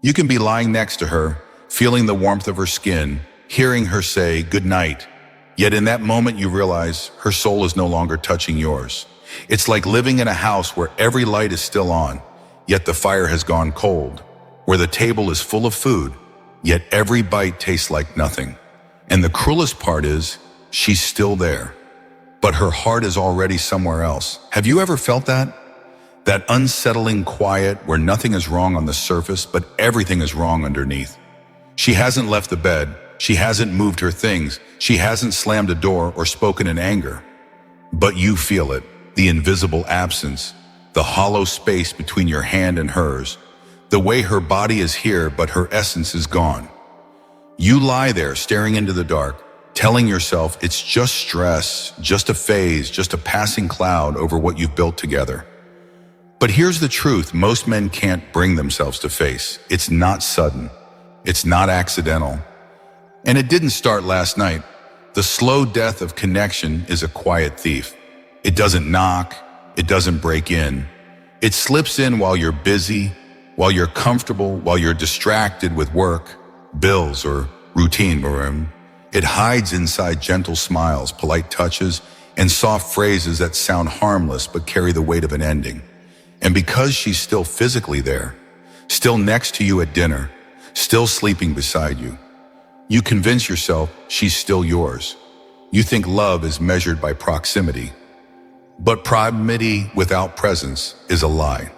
You can be lying next to her, feeling the warmth of her skin, hearing her say good night. Yet in that moment you realize her soul is no longer touching yours. It's like living in a house where every light is still on, yet the fire has gone cold, where the table is full of food, yet every bite tastes like nothing. And the cruelest part is, she's still there, but her heart is already somewhere else. Have you ever felt that? That unsettling quiet where nothing is wrong on the surface, but everything is wrong underneath. She hasn't left the bed, she hasn't moved her things, she hasn't slammed a door or spoken in anger. But you feel it, the invisible absence, the hollow space between your hand and hers, the way her body is here but her essence is gone. You lie there staring into the dark, telling yourself it's just stress, just a phase, just a passing cloud over what you've built together. But here's the truth most men can't bring themselves to face. It's not sudden. It's not accidental. And it didn't start last night. The slow death of connection is a quiet thief. It doesn't knock. It doesn't break in. It slips in while you're busy, while you're comfortable, while you're distracted with work, bills, or routine. It hides inside gentle smiles, polite touches, and soft phrases that sound harmless but carry the weight of an ending. And because she's still physically there, still next to you at dinner, still sleeping beside you, you convince yourself she's still yours. You think love is measured by proximity. But proximity without presence is a lie.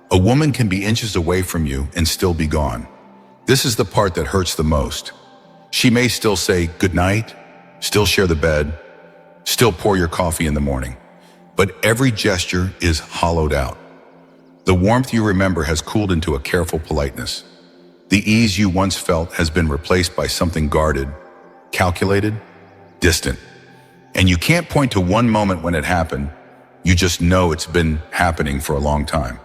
A woman can be inches away from you and still be gone. This is the part that hurts the most. She may still say good night, still share the bed, still pour your coffee in the morning, but every gesture is hollowed out. The warmth you remember has cooled into a careful politeness. The ease you once felt has been replaced by something guarded, calculated, distant. And you can't point to one moment when it happened. You just know it's been happening for a long time.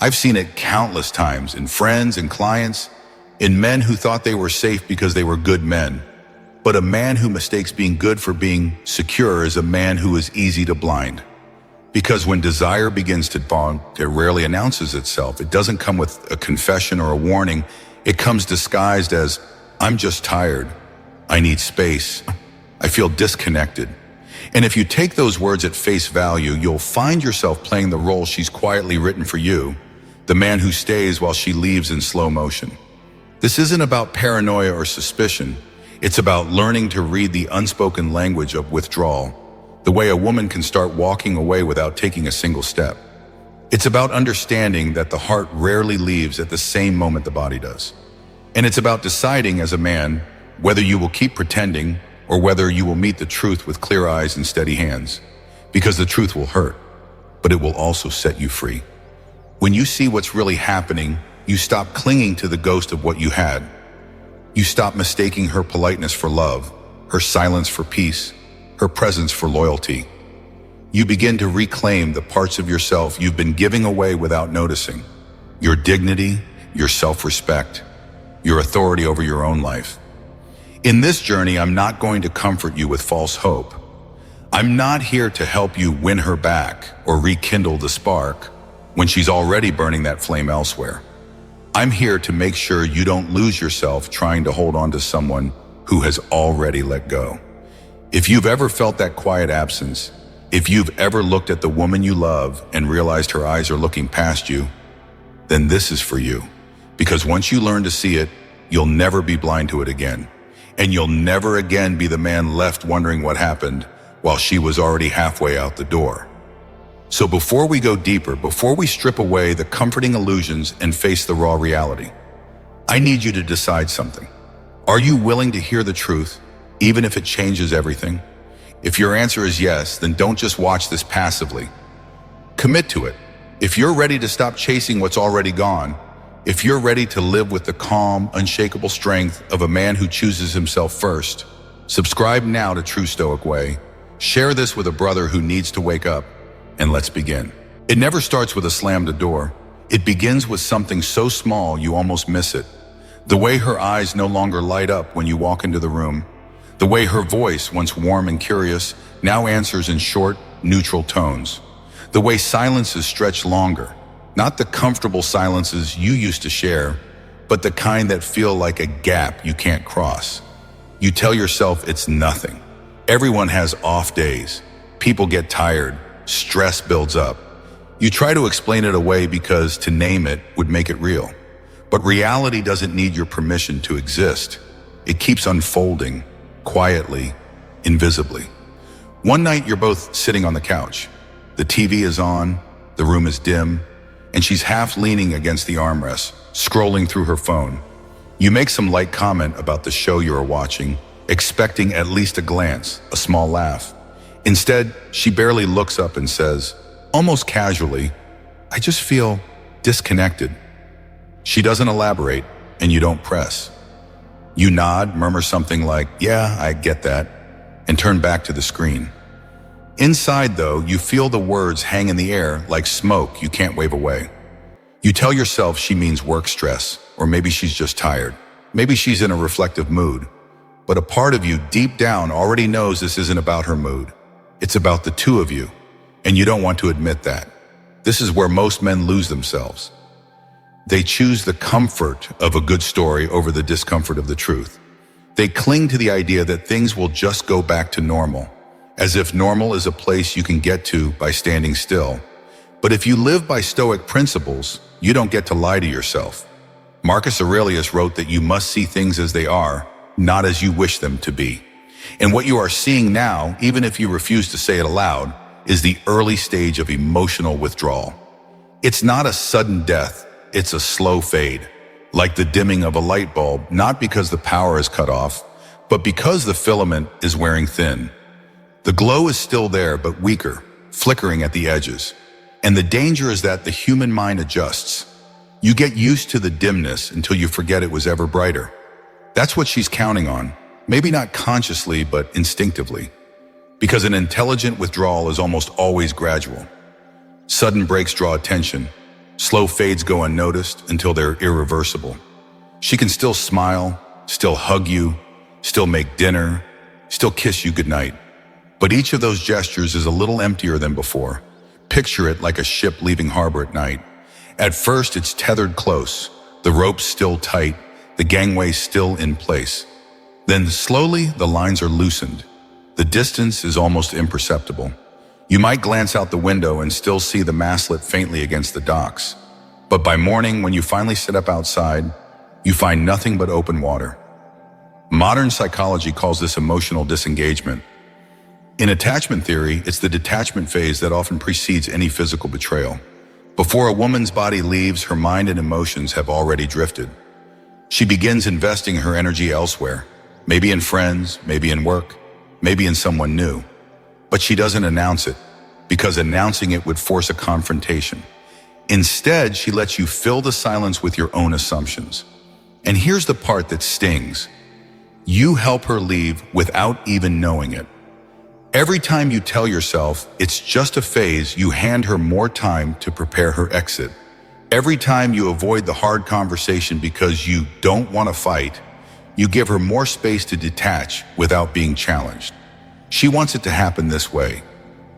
I've seen it countless times in friends and clients, in men who thought they were safe because they were good men. But a man who mistakes being good for being secure is a man who is easy to blind. Because when desire begins to bond, it rarely announces itself. It doesn't come with a confession or a warning. It comes disguised as, I'm just tired. I need space. I feel disconnected. And if you take those words at face value, you'll find yourself playing the role she's quietly written for you, the man who stays while she leaves in slow motion. This isn't about paranoia or suspicion. It's about learning to read the unspoken language of withdrawal, the way a woman can start walking away without taking a single step. It's about understanding that the heart rarely leaves at the same moment the body does. And it's about deciding as a man whether you will keep pretending or whether you will meet the truth with clear eyes and steady hands. Because the truth will hurt, but it will also set you free. When you see what's really happening, you stop clinging to the ghost of what you had. You stop mistaking her politeness for love, her silence for peace, her presence for loyalty. You begin to reclaim the parts of yourself you've been giving away without noticing. Your dignity, your self-respect, your authority over your own life. In this journey, I'm not going to comfort you with false hope. I'm not here to help you win her back or rekindle the spark when she's already burning that flame elsewhere. I'm here to make sure you don't lose yourself trying to hold on to someone who has already let go. If you've ever felt that quiet absence, if you've ever looked at the woman you love and realized her eyes are looking past you, then this is for you. Because once you learn to see it, you'll never be blind to it again. And you'll never again be the man left wondering what happened while she was already halfway out the door. So before we go deeper, before we strip away the comforting illusions and face the raw reality, I need you to decide something. Are you willing to hear the truth, even if it changes everything? If your answer is yes, then don't just watch this passively. Commit to it. If you're ready to stop chasing what's already gone, if you're ready to live with the calm, unshakable strength of a man who chooses himself first, subscribe now to True Stoic Way. Share this with a brother who needs to wake up, and let's begin. It never starts with a slammed door. It begins with something so small you almost miss it. The way her eyes no longer light up when you walk into the room. The way her voice, once warm and curious, now answers in short, neutral tones. The way silences stretch longer. Not the comfortable silences you used to share, but the kind that feel like a gap you can't cross. You tell yourself it's nothing. Everyone has off days. People get tired. Stress builds up. You try to explain it away because to name it would make it real. But reality doesn't need your permission to exist. It keeps unfolding, quietly, invisibly. One night you're both sitting on the couch. The TV is on, the room is dim, and she's half leaning against the armrest, scrolling through her phone. You make some light comment about the show you are watching, expecting at least a glance, a small laugh. Instead, she barely looks up and says, almost casually, "I just feel disconnected." She doesn't elaborate, and you don't press. You nod, murmur something like, "Yeah, I get that," and turn back to the screen. Inside, though, you feel the words hang in the air like smoke you can't wave away. You tell yourself she means work stress, or maybe she's just tired. Maybe she's in a reflective mood. But a part of you deep down already knows this isn't about her mood. It's about the two of you, and you don't want to admit that. This is where most men lose themselves. They choose the comfort of a good story over the discomfort of the truth. They cling to the idea that things will just go back to normal, as if normal is a place you can get to by standing still. But if you live by Stoic principles, you don't get to lie to yourself. Marcus Aurelius wrote that you must see things as they are, not as you wish them to be. And what you are seeing now, even if you refuse to say it aloud, is the early stage of emotional withdrawal. It's not a sudden death. It's a slow fade, like the dimming of a light bulb, not because the power is cut off, but because the filament is wearing thin. The glow is still there, but weaker, flickering at the edges. And the danger is that the human mind adjusts. You get used to the dimness until you forget it was ever brighter. That's what she's counting on, maybe not consciously, but instinctively. Because an intelligent withdrawal is almost always gradual. Sudden breaks draw attention. Slow fades go unnoticed until they're irreversible. She can still smile, still hug you, still make dinner, still kiss you goodnight. But each of those gestures is a little emptier than before. Picture it like a ship leaving harbor at night. At first, it's tethered close, the ropes still tight, the gangway still in place. Then slowly, the lines are loosened. The distance is almost imperceptible. You might glance out the window and still see the mastlet faintly against the docks. But by morning, when you finally sit up outside, you find nothing but open water. Modern psychology calls this emotional disengagement. In attachment theory, it's the detachment phase that often precedes any physical betrayal. Before a woman's body leaves, her mind and emotions have already drifted. She begins investing her energy elsewhere, maybe in friends, maybe in work, maybe in someone new. But she doesn't announce it, because announcing it would force a confrontation. Instead, she lets you fill the silence with your own assumptions. And here's the part that stings. You help her leave without even knowing it. Every time you tell yourself it's just a phase, you hand her more time to prepare her exit. Every time you avoid the hard conversation because you don't want to fight, you give her more space to detach without being challenged. She wants it to happen this way,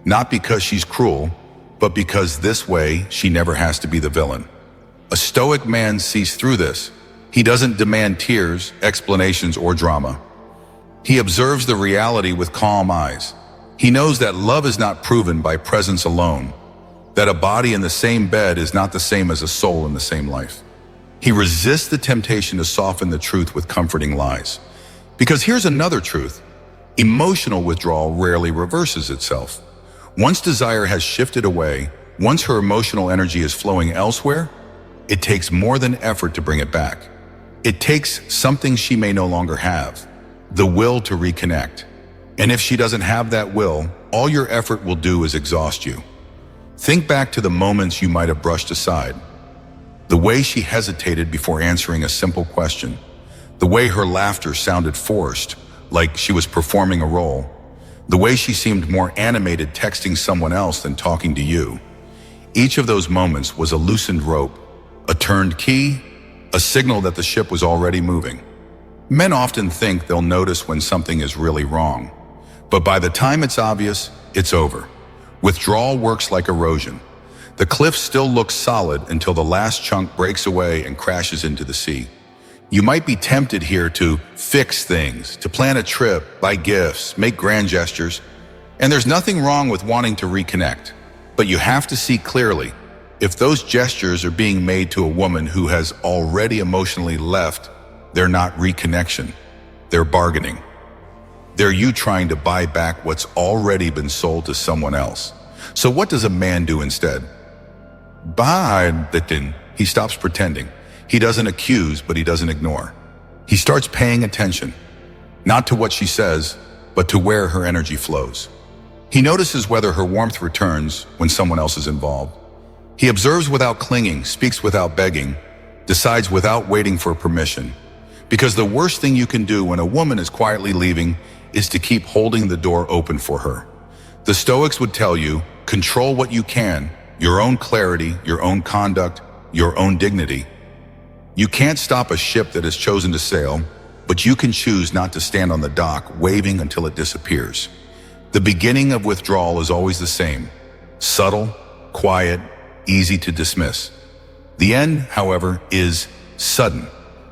not because she's cruel, but because this way she never has to be the villain. A Stoic man sees through this. He doesn't demand tears, explanations, or drama. He observes the reality with calm eyes. He knows that love is not proven by presence alone, that a body in the same bed is not the same as a soul in the same life. He resists the temptation to soften the truth with comforting lies. Because here's another truth. Emotional withdrawal rarely reverses itself. Once desire has shifted away, once her emotional energy is flowing elsewhere, it takes more than effort to bring it back. It takes something she may no longer have, the will to reconnect. And if she doesn't have that will, all your effort will do is exhaust you. Think back to the moments you might have brushed aside. The way she hesitated before answering a simple question. The way her laughter sounded forced, like she was performing a role. The way she seemed more animated texting someone else than talking to you. Each of those moments was a loosened rope, a turned key, a signal that the ship was already moving. Men often think they'll notice when something is really wrong. But by the time it's obvious, it's over. Withdrawal works like erosion. The cliff still looks solid until the last chunk breaks away and crashes into the sea. You might be tempted here to fix things, to plan a trip, buy gifts, make grand gestures, and there's nothing wrong with wanting to reconnect. But you have to see clearly, if those gestures are being made to a woman who has already emotionally left, they're not reconnection, they're bargaining. They're you trying to buy back what's already been sold to someone else. So what does a man do instead? He stops pretending. He doesn't accuse, but he doesn't ignore. He starts paying attention, not to what she says, but to where her energy flows. He notices whether her warmth returns when someone else is involved. He observes without clinging, speaks without begging, decides without waiting for permission. Because the worst thing you can do when a woman is quietly leaving is to keep holding the door open for her. The Stoics would tell you, control what you can, your own clarity, your own conduct, your own dignity. You can't stop a ship that has chosen to sail, but you can choose not to stand on the dock waving until it disappears. The beginning of withdrawal is always the same, subtle, quiet, easy to dismiss. The end, however, is sudden,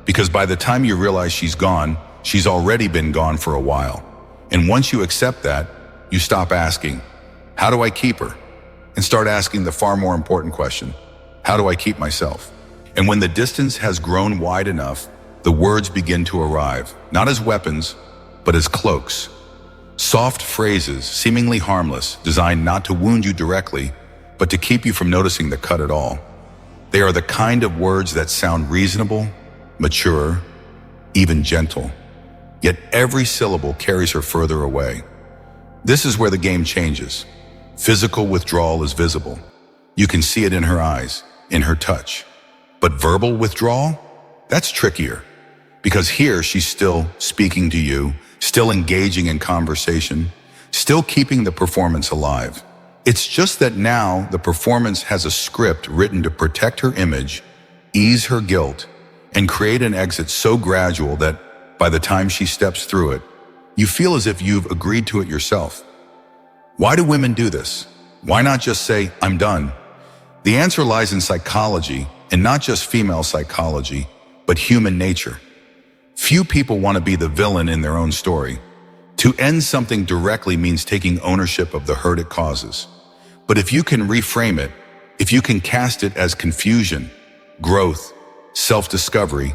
because by the time you realize she's gone, she's already been gone for a while. And once you accept that, you stop asking, how do I keep her? And start asking the far more important question, how do I keep myself? And when the distance has grown wide enough, the words begin to arrive, not as weapons, but as cloaks. Soft phrases, seemingly harmless, designed not to wound you directly, but to keep you from noticing the cut at all. They are the kind of words that sound reasonable, mature, even gentle. Yet every syllable carries her further away. This is where the game changes. Physical withdrawal is visible. You can see it in her eyes, in her touch. But verbal withdrawal? That's trickier. Because here she's still speaking to you, still engaging in conversation, still keeping the performance alive. It's just that now the performance has a script written to protect her image, ease her guilt, and create an exit so gradual that by the time she steps through it, you feel as if you've agreed to it yourself. Why do women do this? Why not just say, I'm done? The answer lies in psychology, and not just female psychology, but human nature. Few people want to be the villain in their own story. To end something directly means taking ownership of the hurt it causes. But if you can reframe it, if you can cast it as confusion, growth, self-discovery,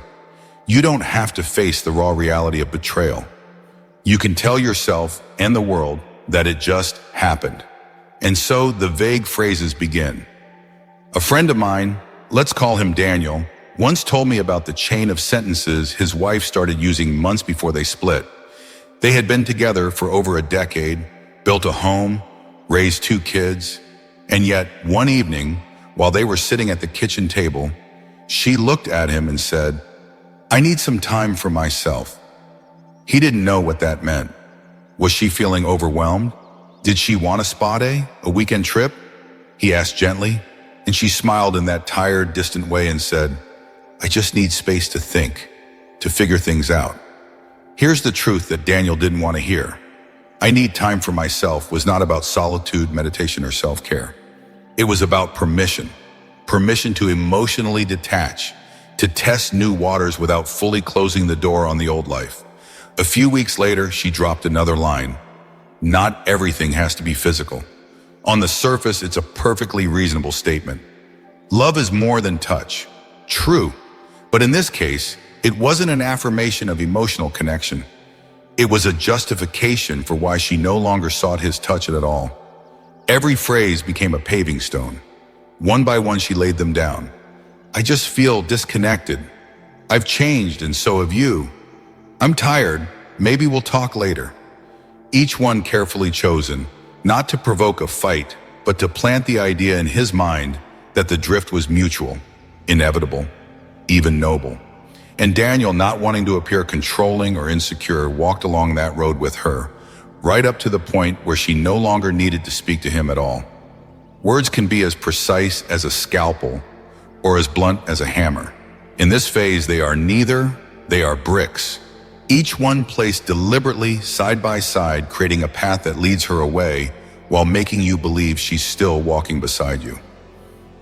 you don't have to face the raw reality of betrayal. You can tell yourself and the world that it just happened. And so the vague phrases begin. A friend of mine, let's call him Daniel, once told me about the chain of sentences his wife started using months before they split. They had been together for over a decade, built a home, raised 2 kids, and yet one evening, while they were sitting at the kitchen table, she looked at him and said, I need some time for myself. He didn't know what that meant. Was she feeling overwhelmed? Did she want a spa day, a weekend trip? He asked gently, and she smiled in that tired, distant way and said, I just need space to think, to figure things out. Here's the truth that Daniel didn't want to hear. I need time for myself was not about solitude, meditation, or self-care. It was about permission. Permission to emotionally detach, to test new waters without fully closing the door on the old life. A few weeks later, she dropped another line. Not everything has to be physical. On the surface, it's a perfectly reasonable statement. Love is more than touch. True. But in this case, it wasn't an affirmation of emotional connection. It was a justification for why she no longer sought his touch at all. Every phrase became a paving stone. One by one, she laid them down. I just feel disconnected. I've changed, and so have you. I'm tired. Maybe we'll talk later. Each one carefully chosen, not to provoke a fight, but to plant the idea in his mind that the drift was mutual, inevitable, even noble. And Daniel, not wanting to appear controlling or insecure, walked along that road with her, right up to the point where she no longer needed to speak to him at all. Words can be as precise as a scalpel or as blunt as a hammer. In this phase, they are neither, they are bricks. Each one placed deliberately side by side, creating a path that leads her away while making you believe she's still walking beside you.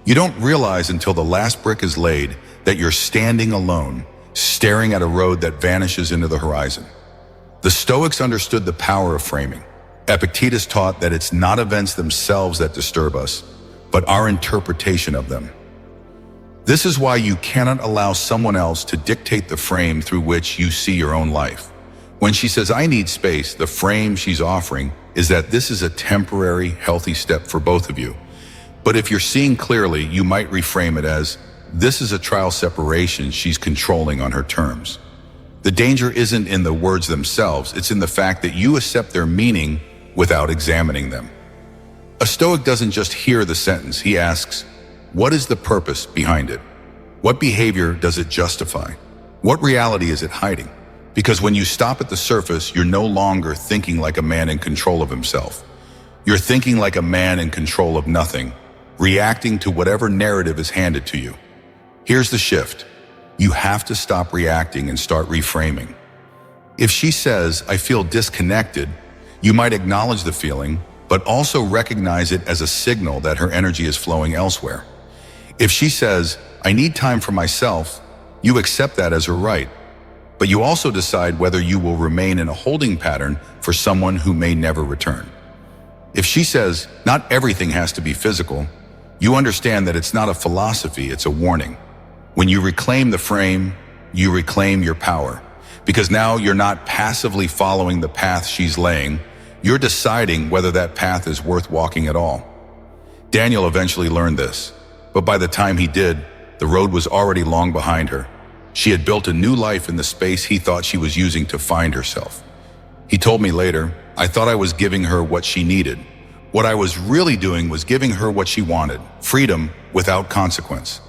You don't realize until the last brick is laid that you're standing alone, staring at a road that vanishes into the horizon. The Stoics understood the power of framing. Epictetus taught that it's not events themselves that disturb us, but our interpretation of them. This is why you cannot allow someone else to dictate the frame through which you see your own life. When she says, "I need space," the frame she's offering is that this is a temporary, healthy step for both of you. But if you're seeing clearly, you might reframe it as, "This is a trial separation she's controlling on her terms." The danger isn't in the words themselves, it's in the fact that you accept their meaning without examining them. A Stoic doesn't just hear the sentence, he asks, what is the purpose behind it? What behavior does it justify? What reality is it hiding? Because when you stop at the surface, you're no longer thinking like a man in control of himself. You're thinking like a man in control of nothing, reacting to whatever narrative is handed to you. Here's the shift. You have to stop reacting and start reframing. If she says, "I feel disconnected," you might acknowledge the feeling, but also recognize it as a signal that her energy is flowing elsewhere. If she says, "I need time for myself," you accept that as her right, but you also decide whether you will remain in a holding pattern for someone who may never return. If she says, "Not everything has to be physical," you understand that it's not a philosophy, it's a warning. When you reclaim the frame, you reclaim your power, because now you're not passively following the path she's laying, you're deciding whether that path is worth walking at all. Daniel eventually learned this, but by the time he did, the road was already long behind her. She had built a new life in the space he thought she was using to find herself. He told me later, "I thought I was giving her what she needed. What I was really doing was giving her what she wanted, freedom without consequence."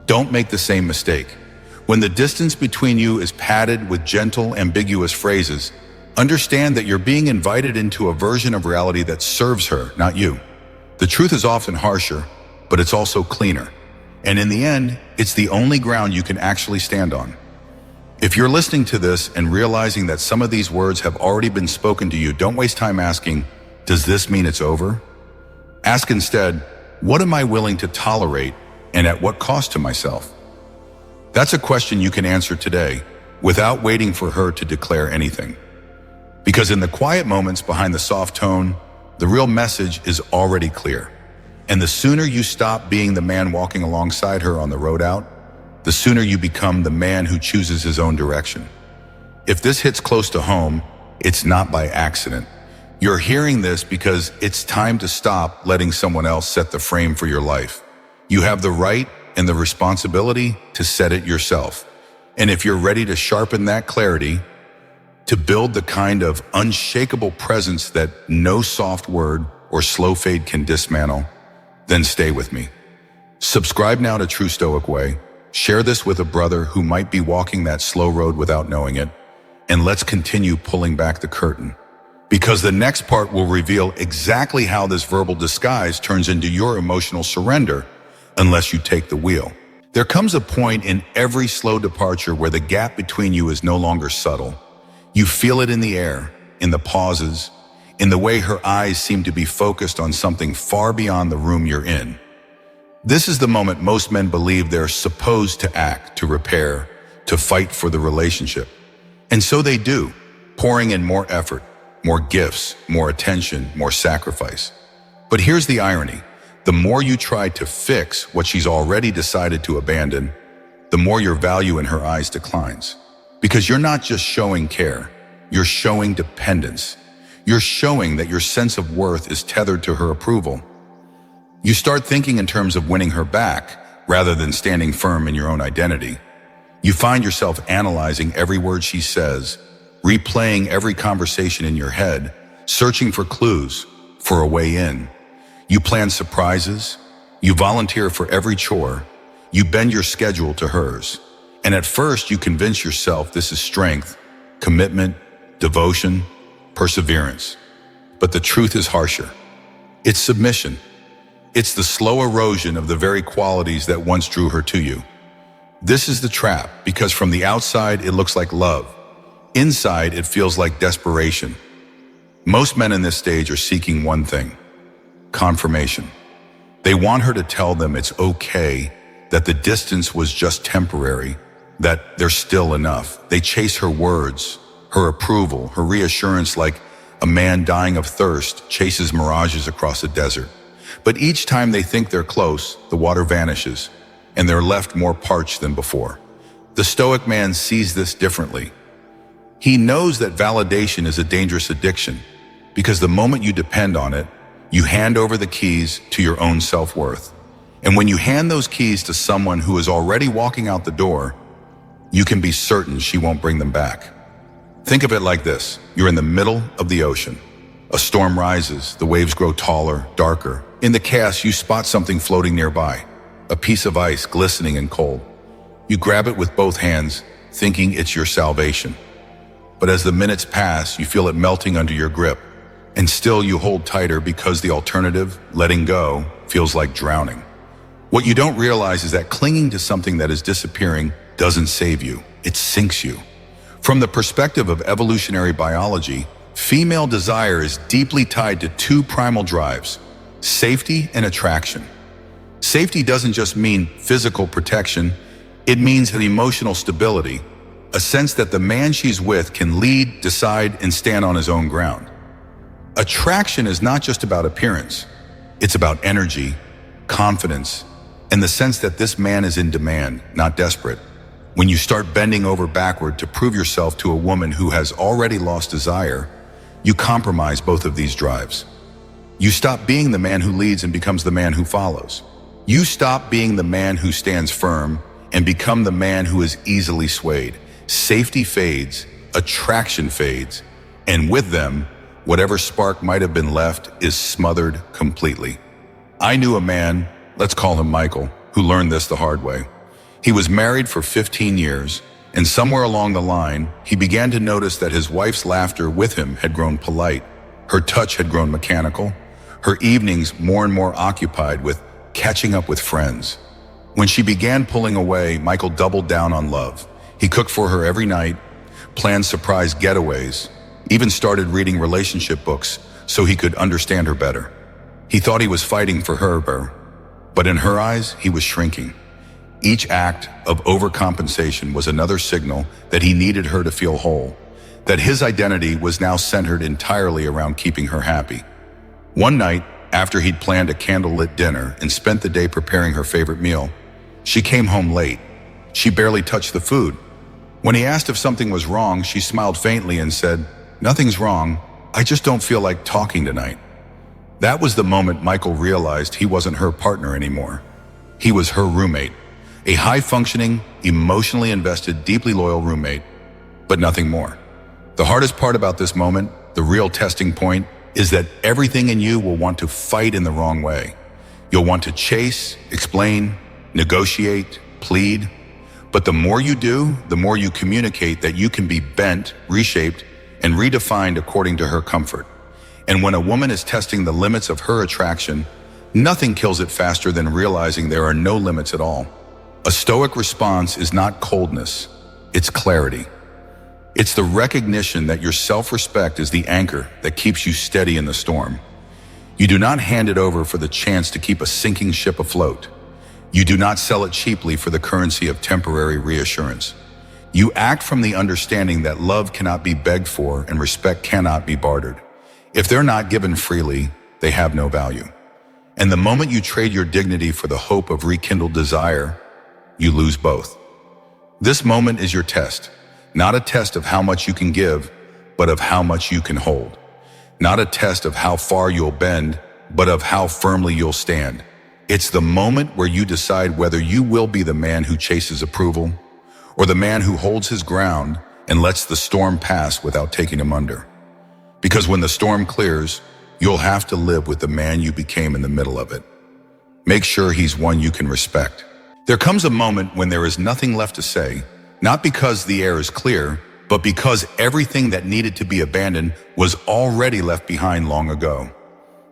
Don't make the same mistake. When the distance between you is padded with gentle, ambiguous phrases, understand that you're being invited into a version of reality that serves her, not you. The truth is often harsher, but it's also cleaner. And in the end, it's the only ground you can actually stand on. If you're listening to this and realizing that some of these words have already been spoken to you, don't waste time asking, "Does this mean it's over?" Ask instead, "What am I willing to tolerate, and at what cost to myself?" That's a question you can answer today without waiting for her to declare anything. Because in the quiet moments behind the soft tone, the real message is already clear. And the sooner you stop being the man walking alongside her on the road out, the sooner you become the man who chooses his own direction. If this hits close to home, it's not by accident. You're hearing this because it's time to stop letting someone else set the frame for your life. You have the right and the responsibility to set it yourself. And if you're ready to sharpen that clarity, to build the kind of unshakable presence that no soft word or slow fade can dismantle, then stay with me. Subscribe now to True Stoic Way. Share this with a brother who might be walking that slow road without knowing it. And let's continue pulling back the curtain. Because the next part will reveal exactly how this verbal disguise turns into your emotional surrender unless you take the wheel. There comes a point in every slow departure where the gap between you is no longer subtle. You feel it in the air, in the pauses, in the way her eyes seem to be focused on something far beyond the room you're in. This is the moment most men believe they're supposed to act, to repair, to fight for the relationship. And so they do, pouring in more effort, more gifts, more attention, more sacrifice. But here's the irony. The more you try to fix what she's already decided to abandon, the more your value in her eyes declines. Because you're not just showing care, you're showing dependence. You're showing that your sense of worth is tethered to her approval. You start thinking in terms of winning her back rather than standing firm in your own identity. You find yourself analyzing every word she says, replaying every conversation in your head, searching for clues, for a way in. You plan surprises, you volunteer for every chore, you bend your schedule to hers. And at first you convince yourself this is strength, commitment, devotion, perseverance. But the truth is harsher. It's submission. It's the slow erosion of the very qualities that once drew her to you. This is the trap, because from the outside it looks like love. Inside it feels like desperation. Most men in this stage are seeking one thing: confirmation. They want her to tell them it's okay, that the distance was just temporary, that they're still enough. They chase her words, her approval, her reassurance like a man dying of thirst chases mirages across a desert. But each time they think they're close, the water vanishes, and they're left more parched than before. The Stoic man sees this differently. He knows that validation is a dangerous addiction, because the moment you depend on it, you hand over the keys to your own self-worth. And when you hand those keys to someone who is already walking out the door, you can be certain she won't bring them back. Think of it like this. You're in the middle of the ocean. A storm rises, the waves grow taller, darker. In the chaos, you spot something floating nearby, a piece of ice glistening and cold. You grab it with both hands, thinking it's your salvation. But as the minutes pass, you feel it melting under your grip, and still you hold tighter because the alternative, letting go, feels like drowning. What you don't realize is that clinging to something that is disappearing doesn't save you, it sinks you. From the perspective of evolutionary biology, female desire is deeply tied to two primal drives: safety and attraction. Safety doesn't just mean physical protection, it means an emotional stability, a sense that the man she's with can lead, decide, and stand on his own ground. Attraction is not just about appearance, it's about energy, confidence, and the sense that this man is in demand, not desperate. When you start bending over backward to prove yourself to a woman who has already lost desire, you compromise both of these drives. You stop being the man who leads and becomes the man who follows. You stop being the man who stands firm and become the man who is easily swayed. Safety fades, attraction fades, and with them, whatever spark might have been left is smothered completely. I knew a man, let's call him Michael, who learned this the hard way. He was married for 15 years, and somewhere along the line, he began to notice that his wife's laughter with him had grown polite. Her touch had grown mechanical. Her evenings more and more occupied with catching up with friends. When she began pulling away, Michael doubled down on love. He cooked for her every night, planned surprise getaways, even started reading relationship books so he could understand her better. He thought he was fighting for her, but in her eyes, he was shrinking. Each act of overcompensation was another signal that he needed her to feel whole, that his identity was now centered entirely around keeping her happy. One night, after he'd planned a candlelit dinner and spent the day preparing her favorite meal, she came home late. She barely touched the food. When he asked if something was wrong, she smiled faintly and said, "Nothing's wrong. I just don't feel like talking tonight." That was the moment Michael realized he wasn't her partner anymore. He was her roommate. A high-functioning, emotionally invested, deeply loyal roommate, but nothing more. The hardest part about this moment, the real testing point, is that everything in you will want to fight in the wrong way. You'll want to chase, explain, negotiate, plead. But the more you do, the more you communicate that you can be bent, reshaped, and redefined according to her comfort. And when a woman is testing the limits of her attraction, nothing kills it faster than realizing there are no limits at all. A Stoic response is not coldness, it's clarity. It's the recognition that your self-respect is the anchor that keeps you steady in the storm. You do not hand it over for the chance to keep a sinking ship afloat. You do not sell it cheaply for the currency of temporary reassurance. You act from the understanding that love cannot be begged for and respect cannot be bartered. If they're not given freely, they have no value. And the moment you trade your dignity for the hope of rekindled desire, you lose both. This moment is your test, not a test of how much you can give, but of how much you can hold. Not a test of how far you'll bend, but of how firmly you'll stand. It's the moment where you decide whether you will be the man who chases approval, or the man who holds his ground and lets the storm pass without taking him under. Because when the storm clears, you'll have to live with the man you became in the middle of it. Make sure he's one you can respect. There comes a moment when there is nothing left to say, not because the air is clear, but because everything that needed to be abandoned was already left behind long ago.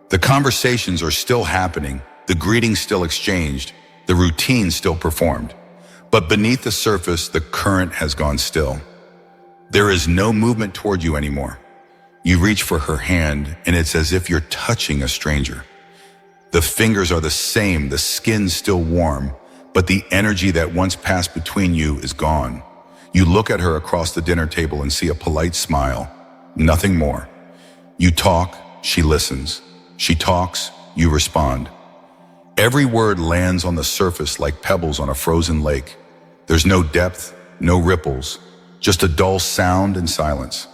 The conversations are still happening, the greetings still exchanged, the routine still performed. But beneath the surface, the current has gone still. There is no movement toward you anymore. You reach for her hand, and it's as if you're touching a stranger. The fingers are the same, the skin still warm, but the energy that once passed between you is gone. You look at her across the dinner table and see a polite smile, nothing more. You talk, she listens. She talks, you respond. Every word lands on the surface like pebbles on a frozen lake. There's no depth, no ripples, just a dull sound and silence.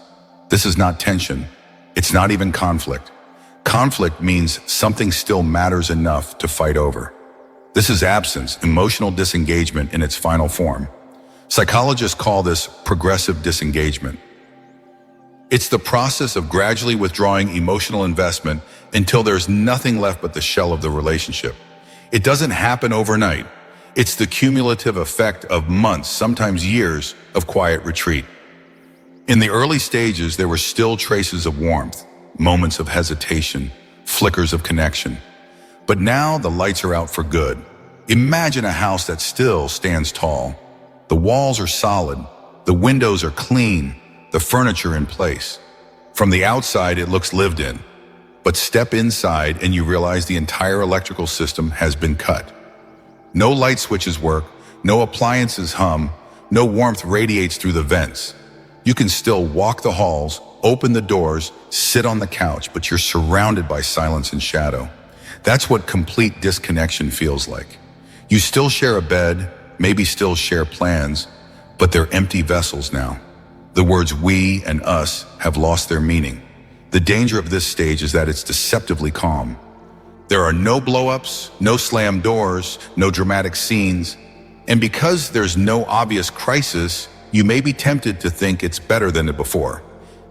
This is not tension. It's not even conflict. Conflict means something still matters enough to fight over. This is absence, emotional disengagement in its final form. Psychologists call this progressive disengagement. It's the process of gradually withdrawing emotional investment until there's nothing left but the shell of the relationship. It doesn't happen overnight. It's the cumulative effect of months, sometimes years, of quiet retreat. In the early stages, there were still traces of warmth, moments of hesitation, flickers of connection. But now the lights are out for good. Imagine a house that still stands tall. The walls are solid, the windows are clean, the furniture in place. From the outside, it looks lived in. But step inside and you realize the entire electrical system has been cut. No light switches work, no appliances hum, no warmth radiates through the vents. You can still walk the halls, open the doors, sit on the couch, but you're surrounded by silence and shadow. That's what complete disconnection feels like. You still share a bed, maybe still share plans, but they're empty vessels now. The words we and us have lost their meaning. The danger of this stage is that it's deceptively calm. There are no blow-ups, no slammed doors, no dramatic scenes. And because there's no obvious crisis, you may be tempted to think it's better than it before,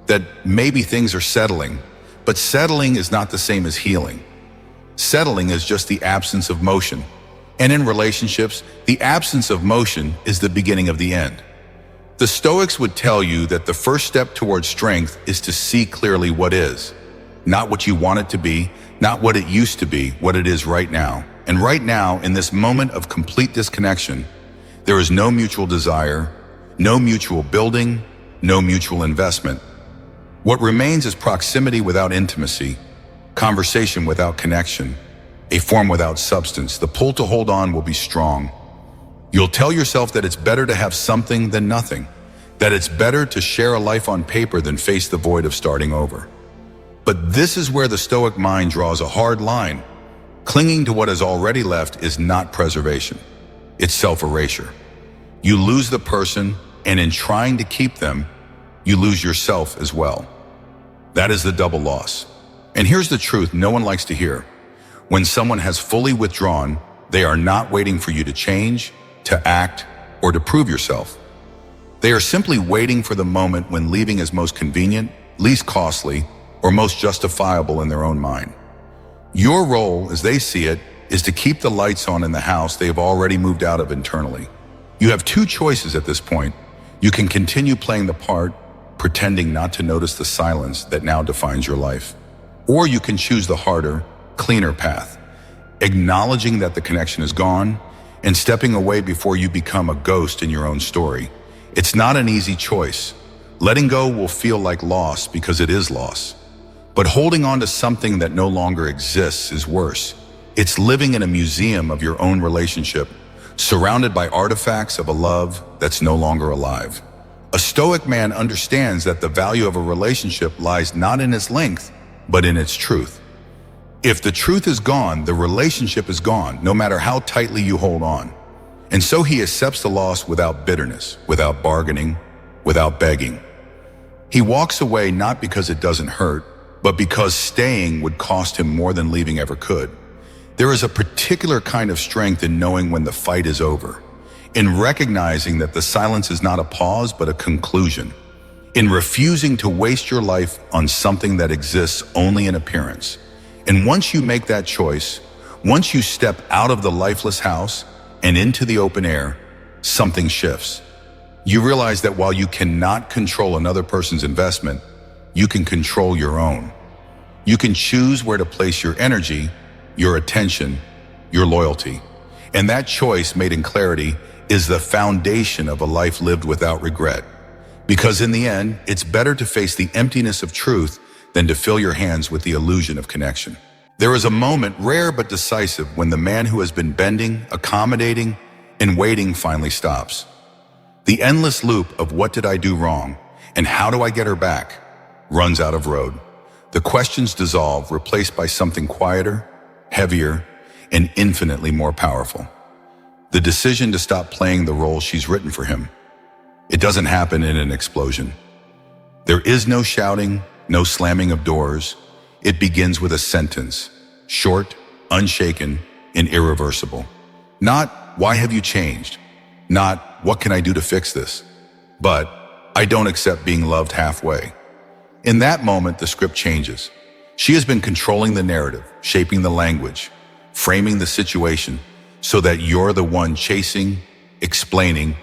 that maybe things are settling. But settling is not the same as healing. Settling is just the absence of motion. And in relationships, the absence of motion is the beginning of the end. The Stoics would tell you that the first step towards strength is to see clearly what is. Not what you want it to be, not what it used to be, what it is right now. And right now, in this moment of complete disconnection, there is no mutual desire, no mutual building, no mutual investment. What remains is proximity without intimacy, conversation without connection, a form without substance. The pull to hold on will be strong. You'll tell yourself that it's better to have something than nothing, that it's better to share a life on paper than face the void of starting over. But this is where the Stoic mind draws a hard line. Clinging to what is already left is not preservation. It's self-erasure. You lose the person, and in trying to keep them, you lose yourself as well. That is the double loss. And here's the truth no one likes to hear. When someone has fully withdrawn, they are not waiting for you to change, to act, or to prove yourself. They are simply waiting for the moment when leaving is most convenient, least costly, or most justifiable in their own mind. Your role, as they see it, is to keep the lights on in the house they have already moved out of internally. You have two choices at this point. You can continue playing the part, pretending not to notice the silence that now defines your life. Or you can choose the harder, cleaner path, acknowledging that the connection is gone and stepping away before you become a ghost in your own story. It's not an easy choice. Letting go will feel like loss because it is loss. But holding on to something that no longer exists is worse. It's living in a museum of your own relationship, surrounded by artifacts of a love that's no longer alive. A Stoic man understands that the value of a relationship lies not in its length, but in its truth. If the truth is gone, the relationship is gone, no matter how tightly you hold on. And so he accepts the loss without bitterness, without bargaining, without begging. He walks away not because it doesn't hurt, but because staying would cost him more than leaving ever could. There is a particular kind of strength in knowing when the fight is over, in recognizing that the silence is not a pause but a conclusion, in refusing to waste your life on something that exists only in appearance. And once you make that choice, once you step out of the lifeless house and into the open air, something shifts. You realize that while you cannot control another person's investment, you can control your own. You can choose where to place your energy, your attention, your loyalty. And that choice made in clarity is the foundation of a life lived without regret. Because in the end, it's better to face the emptiness of truth than to fill your hands with the illusion of connection. There is a moment, rare but decisive, when the man who has been bending, accommodating, and waiting finally stops. The endless loop of what did I do wrong and how do I get her back runs out of road. The questions dissolve, replaced by something quieter, heavier, and infinitely more powerful. The decision to stop playing the role she's written for him. It doesn't happen in an explosion. There is no shouting, no slamming of doors. It begins with a sentence, short, unshaken, and irreversible. Not, why have you changed? Not, what can I do to fix this? But, I don't accept being loved halfway. In that moment, the script changes. She has been controlling the narrative, shaping the language, framing the situation so that you're the one chasing, explaining,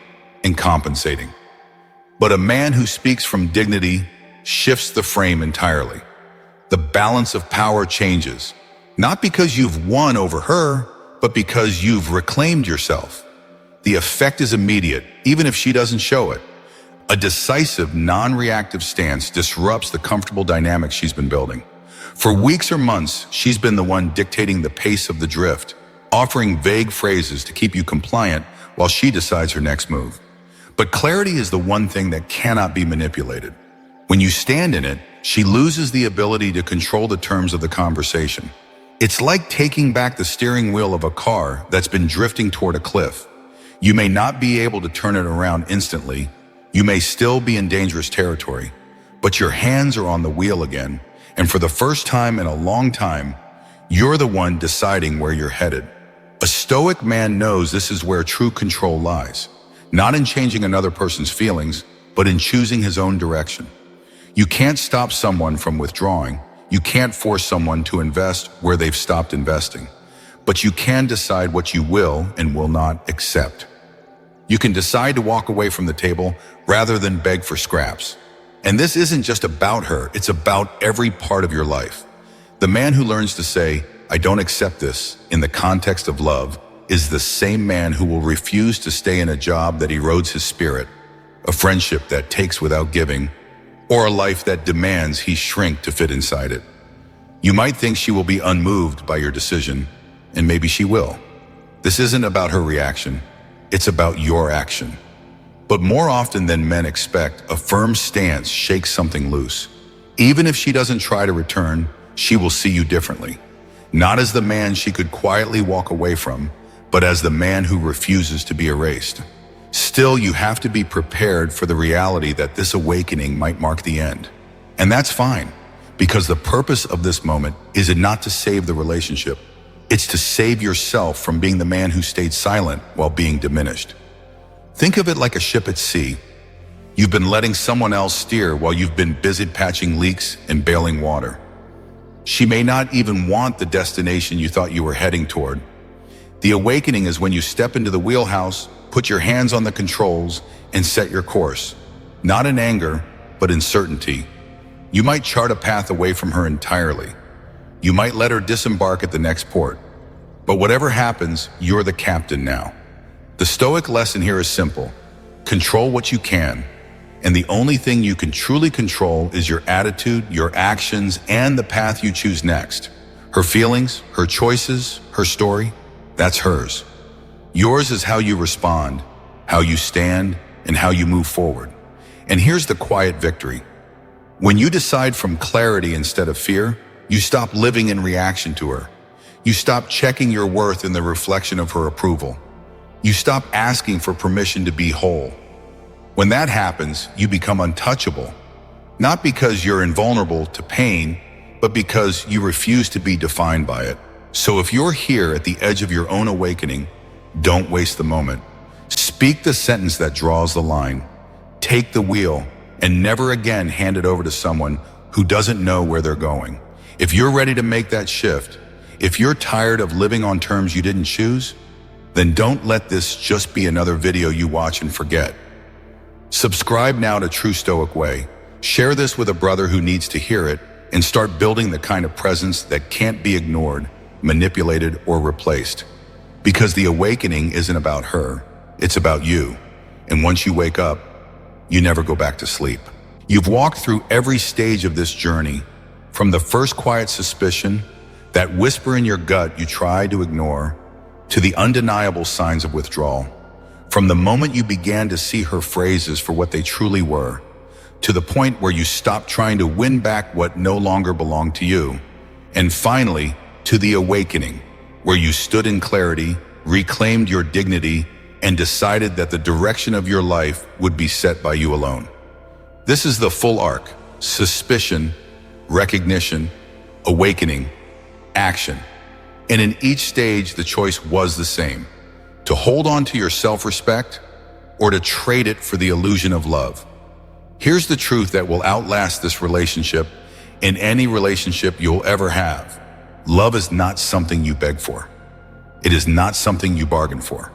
and compensating. But a man who speaks from dignity shifts the frame entirely. The balance of power changes, not because you've won over her, but because you've reclaimed yourself. The effect is immediate, even if she doesn't show it. A decisive, non-reactive stance disrupts the comfortable dynamic she's been building. For weeks or months, she's been the one dictating the pace of the drift, offering vague phrases to keep you compliant while she decides her next move. But clarity is the one thing that cannot be manipulated. When you stand in it, she loses the ability to control the terms of the conversation. It's like taking back the steering wheel of a car that's been drifting toward a cliff. You may not be able to turn it around instantly. You may still be in dangerous territory, but your hands are on the wheel again, and for the first time in a long time, you're the one deciding where you're headed. A Stoic man knows this is where true control lies, not in changing another person's feelings, but in choosing his own direction. You can't stop someone from withdrawing. You can't force someone to invest where they've stopped investing, but you can decide what you will and will not accept. You can decide to walk away from the table rather than beg for scraps. And this isn't just about her, it's about every part of your life. The man who learns to say, I don't accept this, in the context of love, is the same man who will refuse to stay in a job that erodes his spirit, a friendship that takes without giving, or a life that demands he shrink to fit inside it. You might think she will be unmoved by your decision, and maybe she will. This isn't about her reaction, it's about your action. But more often than men expect, a firm stance shakes something loose. Even if she doesn't try to return, she will see you differently. Not as the man she could quietly walk away from, but as the man who refuses to be erased. Still, you have to be prepared for the reality that this awakening might mark the end. And that's fine, because the purpose of this moment is not to save the relationship. It's to save yourself from being the man who stayed silent while being diminished. Think of it like a ship at sea. You've been letting someone else steer while you've been busy patching leaks and bailing water. She may not even want the destination you thought you were heading toward. The awakening is when you step into the wheelhouse, put your hands on the controls, and set your course. Not in anger, but in certainty. You might chart a path away from her entirely. You might let her disembark at the next port. But whatever happens, you're the captain now. The Stoic lesson here is simple. Control what you can. And the only thing you can truly control is your attitude, your actions, and the path you choose next. Her feelings, her choices, her story, that's hers. Yours is how you respond, how you stand, and how you move forward. And here's the quiet victory. When you decide from clarity instead of fear, you stop living in reaction to her. You stop checking your worth in the reflection of her approval. You stop asking for permission to be whole. When that happens, you become untouchable, not because you're invulnerable to pain, but because you refuse to be defined by it. So if you're here at the edge of your own awakening, don't waste the moment. Speak the sentence that draws the line. Take the wheel and never again hand it over to someone who doesn't know where they're going. If you're ready to make that shift, if you're tired of living on terms you didn't choose, then don't let this just be another video you watch and forget. Subscribe now to True Stoic Way. Share this with a brother who needs to hear it, and start building the kind of presence that can't be ignored, manipulated, or replaced. Because the awakening isn't about her, it's about you. And once you wake up, you never go back to sleep. You've walked through every stage of this journey, from the first quiet suspicion, that whisper in your gut you try to ignore, to the undeniable signs of withdrawal. From the moment you began to see her phrases for what they truly were, to the point where you stopped trying to win back what no longer belonged to you, and finally, to the awakening, where you stood in clarity, reclaimed your dignity, and decided that the direction of your life would be set by you alone. This is the full arc: suspicion, recognition, awakening, action. And in each stage, the choice was the same: to hold on to your self-respect or to trade it for the illusion of love. Here's the truth that will outlast this relationship and any relationship you'll ever have. Love is not something you beg for. It is not something you bargain for.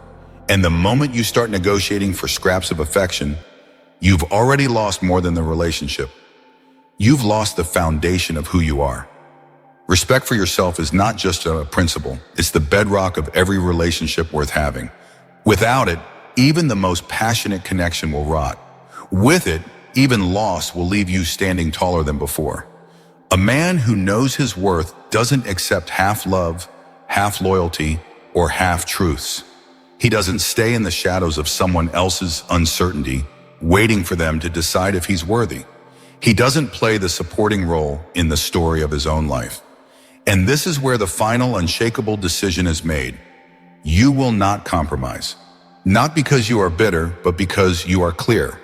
And the moment you start negotiating for scraps of affection, you've already lost more than the relationship. You've lost the foundation of who you are. Respect for yourself is not just a principle, it's the bedrock of every relationship worth having. Without it, even the most passionate connection will rot. With it, even loss will leave you standing taller than before. A man who knows his worth doesn't accept half love, half loyalty, or half truths. He doesn't stay in the shadows of someone else's uncertainty, waiting for them to decide if he's worthy. He doesn't play the supporting role in the story of his own life. And this is where the final unshakable decision is made. You will not compromise. Not because you are bitter, but because you are clear.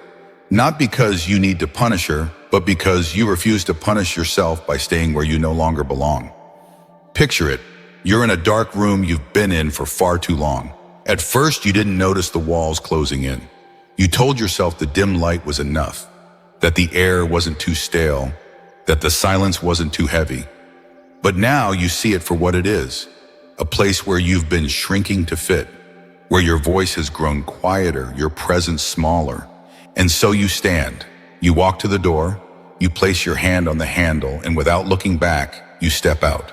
Not because you need to punish her, but because you refuse to punish yourself by staying where you no longer belong. Picture it. You're in a dark room you've been in for far too long. At first, you didn't notice the walls closing in. You told yourself the dim light was enough, that the air wasn't too stale, that the silence wasn't too heavy. But now you see it for what it is, a place where you've been shrinking to fit, where your voice has grown quieter, your presence smaller. And so you stand, you walk to the door, you place your hand on the handle, and without looking back, you step out.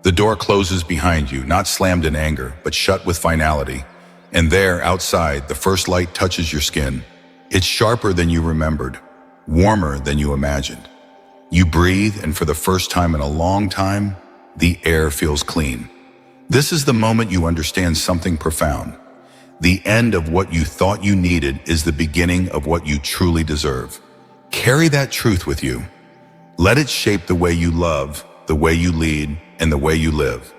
The door closes behind you, not slammed in anger, but shut with finality. And there, outside, the first light touches your skin. It's sharper than you remembered, warmer than you imagined. You breathe, and for the first time in a long time, the air feels clean. This is the moment you understand something profound. The end of what you thought you needed is the beginning of what you truly deserve. Carry that truth with you. Let it shape the way you love, the way you lead, and the way you live.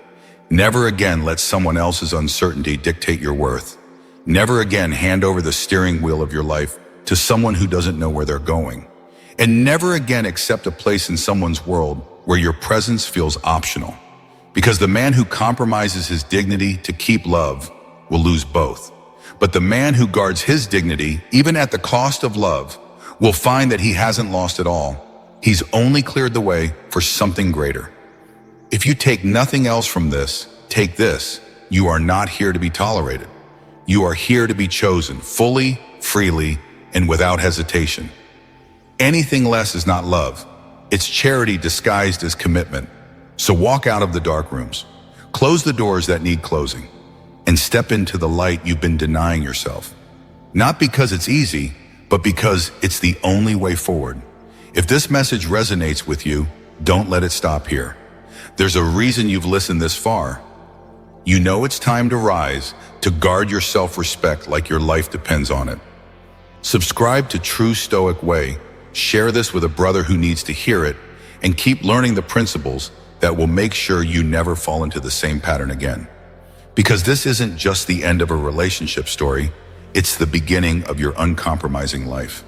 Never again let someone else's uncertainty dictate your worth. Never again hand over the steering wheel of your life to someone who doesn't know where they're going. And never again accept a place in someone's world where your presence feels optional. Because the man who compromises his dignity to keep love will lose both. But the man who guards his dignity, even at the cost of love, will find that he hasn't lost it all. He's only cleared the way for something greater. If you take nothing else from this, take this. You are not here to be tolerated. You are here to be chosen fully, freely, and without hesitation. Anything less is not love. It's charity disguised as commitment. So walk out of the dark rooms. Close the doors that need closing. And step into the light you've been denying yourself. Not because it's easy, but because it's the only way forward. If this message resonates with you, don't let it stop here. There's a reason you've listened this far. You know it's time to rise, to guard your self-respect like your life depends on it. Subscribe to True Stoic Way, share this with a brother who needs to hear it, and keep learning the principles that will make sure you never fall into the same pattern again. Because this isn't just the end of a relationship story, it's the beginning of your uncompromising life.